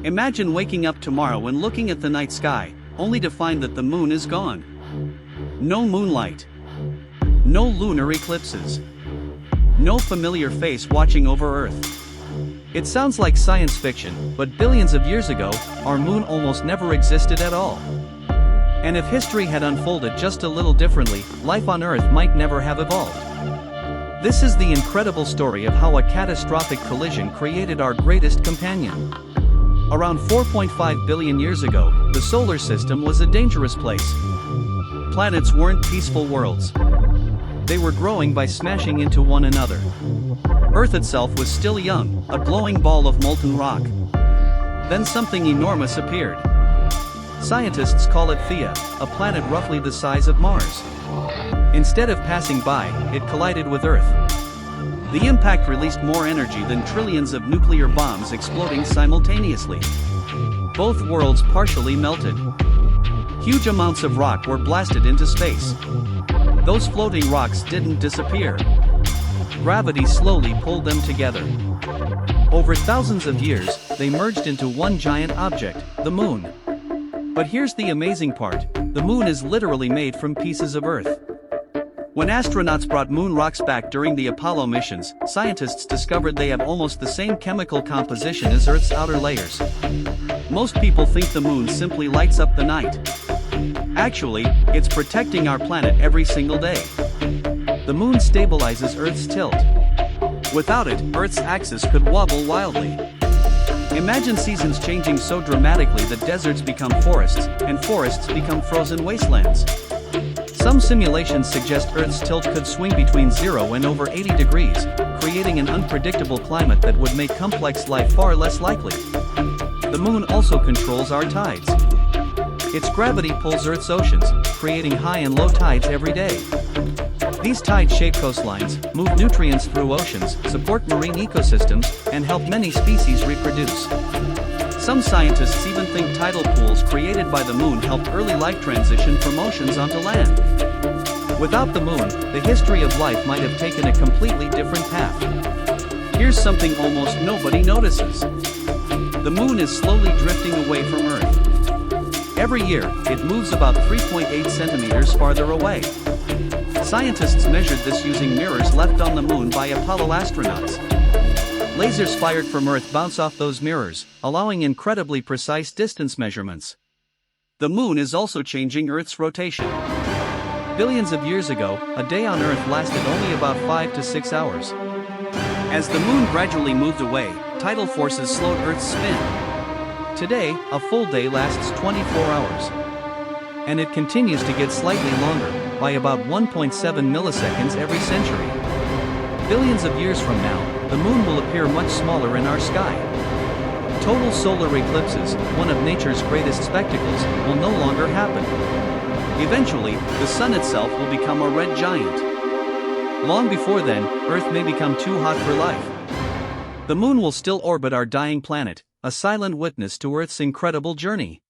Imagine waking up tomorrow and looking at the night sky, only to find that the moon is gone. No moonlight. No lunar eclipses. No familiar face watching over Earth. It sounds like science fiction, but billions of years ago, our moon almost never existed at all. And if history had unfolded just a little differently, life on Earth might never have evolved. This is the incredible story of how a catastrophic collision created our greatest companion. Around 4.5 billion years ago, the solar system was a dangerous place. Planets weren't peaceful worlds. They were growing by smashing into one another. Earth itself was still young, a glowing ball of molten rock. Then something enormous appeared. Scientists call it Theia, a planet roughly the size of Mars. Instead of passing by, it collided with Earth. The impact released more energy than trillions of nuclear bombs exploding simultaneously. Both worlds partially melted. Huge amounts of rock were blasted into space. Those floating rocks didn't disappear. Gravity slowly pulled them together. Over thousands of years, they merged into one giant object, the moon. But here's the amazing part: the moon is literally made from pieces of Earth. When astronauts brought moon rocks back during the Apollo missions, scientists discovered they have almost the same chemical composition as Earth's outer layers. Most people think the moon simply lights up the night. Actually, it's protecting our planet every single day. The moon stabilizes Earth's tilt. Without it, Earth's axis could wobble wildly. Imagine seasons changing so dramatically that deserts become forests, and forests become frozen wastelands. Some simulations suggest Earth's tilt could swing between 0 and over 80 degrees, creating an unpredictable climate that would make complex life far less likely. The moon also controls our tides. Its gravity pulls Earth's oceans, creating high and low tides every day. These tides shape coastlines, move nutrients through oceans, support marine ecosystems, and help many species reproduce. Some scientists even think tidal pools created by the moon helped early life transition from oceans onto land. Without the moon, the history of life might have taken a completely different path. Here's something almost nobody notices. The moon is slowly drifting away from Earth. Every year, it moves about 3.8 centimeters farther away. Scientists measured this using mirrors left on the moon by Apollo astronauts. Lasers fired from Earth bounce off those mirrors, allowing incredibly precise distance measurements. The moon is also changing Earth's rotation. Billions of years ago, a day on Earth lasted only about 5 to 6 hours. As the moon gradually moved away, tidal forces slowed Earth's spin. Today, a full day lasts 24 hours. And it continues to get slightly longer, by about 1.7 milliseconds every century. Billions of years from now, the moon will appear much smaller in our sky. Total solar eclipses, one of nature's greatest spectacles, will no longer happen. Eventually, the sun itself will become a red giant. Long before then, Earth may become too hot for life. The moon will still orbit our dying planet, a silent witness to Earth's incredible journey.